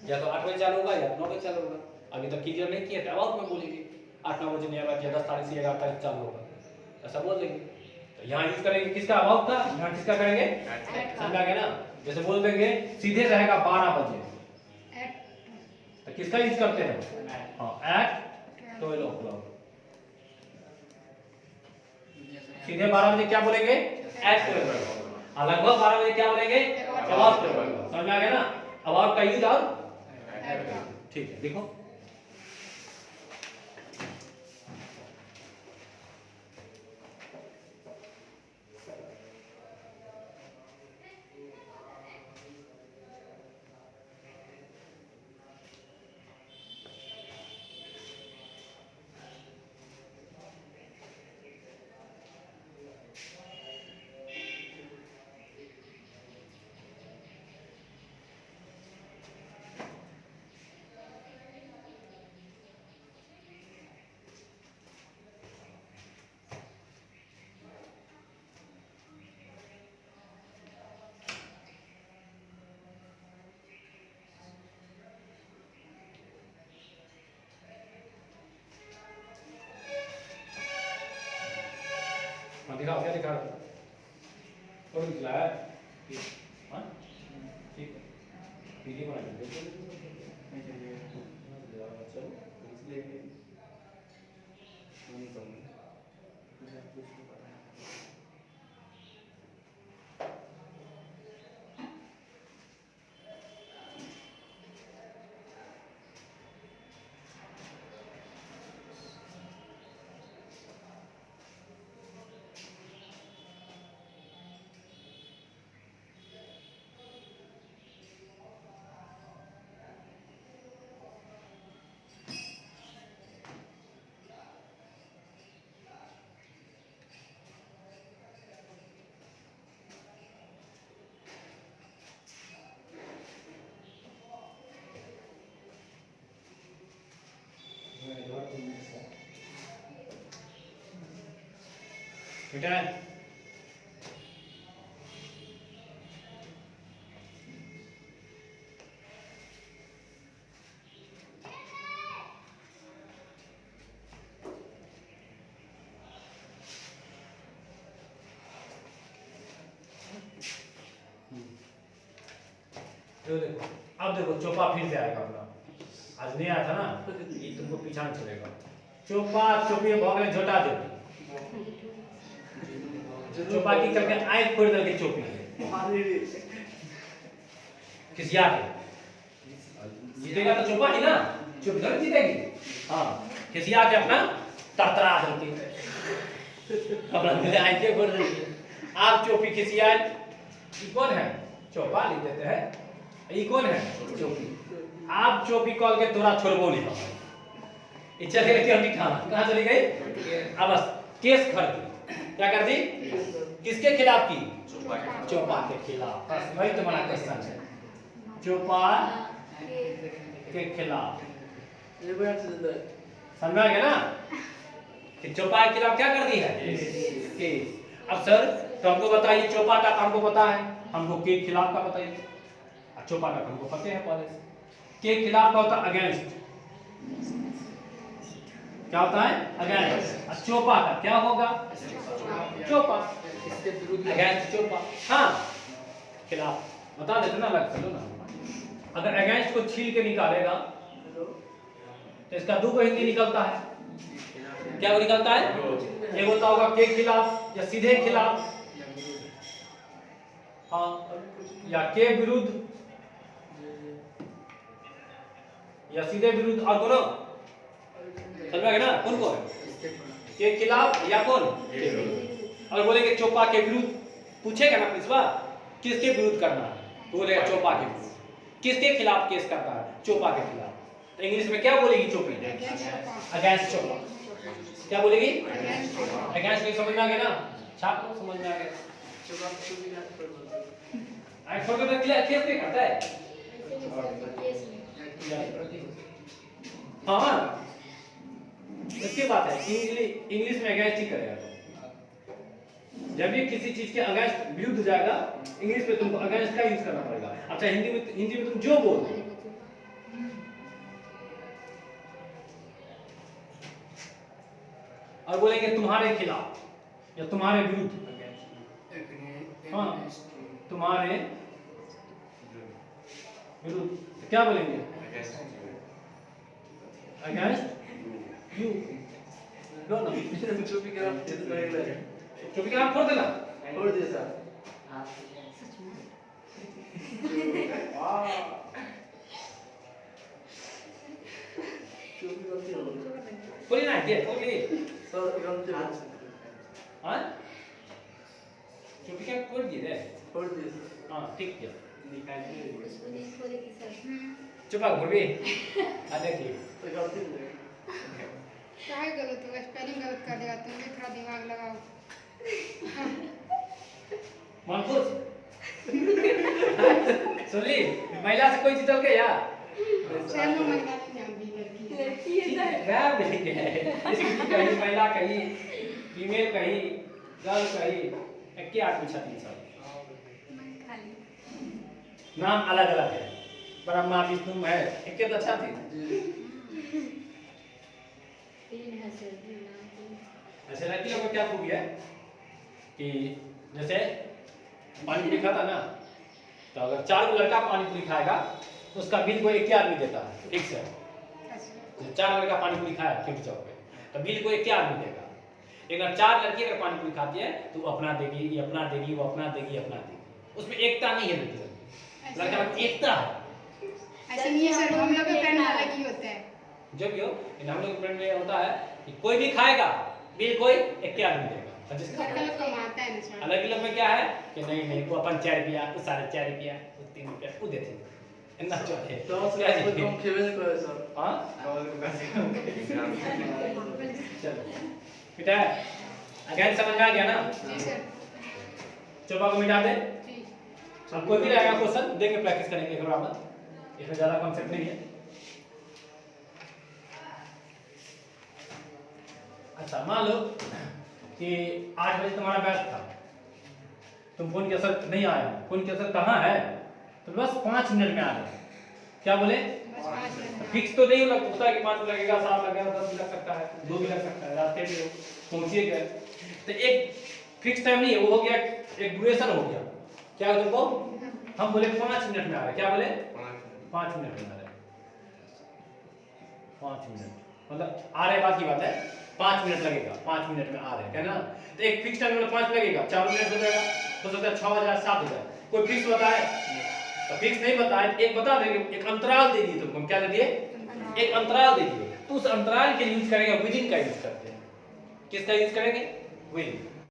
या तो 8 बजे चालू होगा या 9 बजे चालू होगा। अभी तक क्लियर नहीं किया तो अबाउट में बोलेंगे 8-9 बजे नया बैच 10 तारीख से 11 तारीख चालू होगा, ऐसा बोल देंगे। तो यहाँ यूज करेंगे किसका अबाउट का, यहाँ किसका करेंगे समझा गया ना। जैसे बोल देंगे सीधे रहेगा 12 बजे, तो किसका यूज करते हैं हाँ एट 12 o'clock। सीधे 12 बजे क्या बोलेंगे एट 12 o'clock, लगभग 12 बजे क्या बोलेंगे अबाउट 12 o'clock, समझ आ गया ना। अबाउट का यूज और ठीक है। देखो दिखाओ क्या दिखा रहा और निकला है हाँ ठीक है वीडियो बना के देखो चलो इसलिए नहीं कहूँगा बेटा देखो अब देखो चोपा फिर से आएगा अपना, आज नहीं आया था ना, ये तुमको पीछा नहीं चलेगा। चोपा चोपी भोगले झोटा दे चोपा की करके आए फोड़ दे चोपी किस याद है जीतेगा तो चोपा ही ना, चुप नहीं जीतेगी हाँ किस याद है अपना तरतरा देती अपना मिले आए के बोल रही आप चोपी किस याद कौन है चोपा लिख देते हैं ये कौन है चोपी आप चोपी कॉल के तोरा छोड़बो नहीं हम चले गए क्यों थाना कहाँ चली गई अब बस केस कर दी क्या कर दी किसके खिलाफ की चोपा के खिलाफ बस वही तुम्हारा क्वेश्चन है चोपा के खिलाफ समझा गया ना कि चोपा के खिलाफ क्या कर दी है केस अब सर तो हमको बताइए चौपाटा का हमको पता है, हमको के खिलाफ का बताइए। चौपाटा का हमको पता है पहले से। के खिलाफ का होता है अगेंस्ट, क्या होता है अगेंस्ट। और चौपाटा क्या होगा, चौपा, इसके विरुद्ध अगेंस्ट चौपा। हाँ खिलाफ बता देते ना, अलग चलो ना। अगर अगेंस्ट को छील के निकालेगा तो इसका दो हिंदी निकलता है, क्या वो निकलता है, एक होता होगा के खिलाफ या सीधे खिलाफ, हाँ, या के विरुद्ध या सीधे विरुद्ध, और कौन समझ में आ गया ना, कौन कौन के खिलाफ या कौन, और बोलेंगे चौपा के विरुद्ध, पूछेगा ना पिछवा किसके विरुद्ध करना है तो बोलेगा चौपा के विरुद्ध। किसके खिलाफ केस करना है, चौपा के खिलाफ, तो इंग्लिश में क्या बोलेगी चौपी, अगेंस्ट चौपा। क्या बोलेगी अगेंस्ट, नहीं समझ में आ गया ना, छाप लो समझ में आ गया। आई फोर का क्लियर केस पे करता है, हाँ इसकी बात है, इंग्लिश में अगेंस्ट ही करेगा। जब भी किसी चीज के अगेंस्ट विरुद्ध जाएगा, इंग्लिश में तुमको अगेंस्ट का यूज करना पड़ेगा। अच्छा हिंदी में तुम जो बोल दो, और बोलेंगे तुम्हारे खिलाफ या तुम्हारे विरुद्ध, हाँ तुम्हारे विरुद्ध, तो क्या बोलेंगे अगेंस्ट यू, लो ना चुप्पी के आप चुप रहेगा, चुप्पी का फोड़ देना, छोड़ दे सर। चुप्पी गलती हो गई बोली ना के बोली, सर, गलती हो हाँ चुप्पी का फोड़ दिए रे, छोड़ दे सर। हाँ ठीक किया, हम्म। चुपा घुरबी आ देखिए तो गलती हो गई। क्या गलत होगा, स्पेलिंग गलत कर देगा, तुम भी थोड़ा दिमाग लगाओ। मनफूस सुन ली, महिला से कोई जीतल के या चलो महिला नहीं जानती, लड़की है। रैप लिखे है, इसकी कहीं महिला कहीं फीमेल कहीं गर्ल कहीं, एक के आदमी छती सब नाम अलग अलग है, ब्रह्मा विष्णु है, एक के तो अच्छा थी। ऐसे लड़की लोग को क्या खूबी है कि जैसे पानी पूरी खाता ना, तो अगर 4 लड़का पानी पूरी खाएगा तो उसका बिल को एक ही आदमी देता है, ठीक से। जैसे 4 लड़का पानी पूरी खाया खिड़की चौक पे, तो बिल को एक ही आदमी देगा। अगर 4 लड़की अगर पानी पूरी खाती है तो वो अपना देगी, ये अपना देगी, वो अपना देगी, अपना देगी, उसमें एकता नहीं है लड़की लड़का में एकता है। ऐसे नहीं है सर, हम लोग के फ्रेंड अलग ही होता है। जो भी हो, इन हम लोग के फ्रेंड में होता है कि कोई भी खाएगा बिल कोई एक ही आदमी देगा, और जिसका लड़का लोग कमाता है ना सर। अलग अलग में क्या है कि नहीं वो अपन 4 रुपया, वो 4.5 रुपया, वो 3 रुपया वो देते हैं, इतना जो है तो उसका कोई कम खेवे नहीं करे सर। हाँ चलो बेटा अगेन समझ में आ गया ना, जी सर। चौपा को मिटा दे। जी। अब कोई भी रहेगा क्वेश्चन देख के प्रैक्टिस करेंगे एक बार, इसमें ज्यादा कॉन्सेप्ट नहीं है। अच्छा मान लो कि 8 बजे तुम्हारा बैच था, तुम फोन किया सर नहीं आया, फोन किया सर कहाँ है, तो बस 5 मिनट में आ गए, क्या बोले बस 5 मिनट। फिक्स तो नहीं लगता कि 5 लगेगा, 7 लगेगा, 10 भी लग सकता है, 2 भी लग सकता है, रास्ते में पहुंचिए गए, तो एक फिक्स टाइम नहीं है, वो हो गया एक ड्यूरेशन हो गया, क्या तुमको हम बोले 5 मिनट में आ रहे, क्या बोले 5 मिनट में आ रहे, 5 मिनट मतलब आ रहे बात की बात है, 5 मिनट लगेगा, 5 मिनट में आ रहे हैं ना, तो एक फिक्स टाइम में 5 लगेगा, 4 मिनट हो जाएगा, हो सकता है 6 हो जाए, 7 हो जाए, कोई फिक्स बताए तो फिक्स नहीं बताए, एक बता देंगे, एक अंतराल दे दिए तुमको, क्या दे दिए एक अंतराल दे दिए, तो उस अंतराल के यूज करेंगे विदिन का यूज करते हैं, किसका यूज करेंगे विदिन।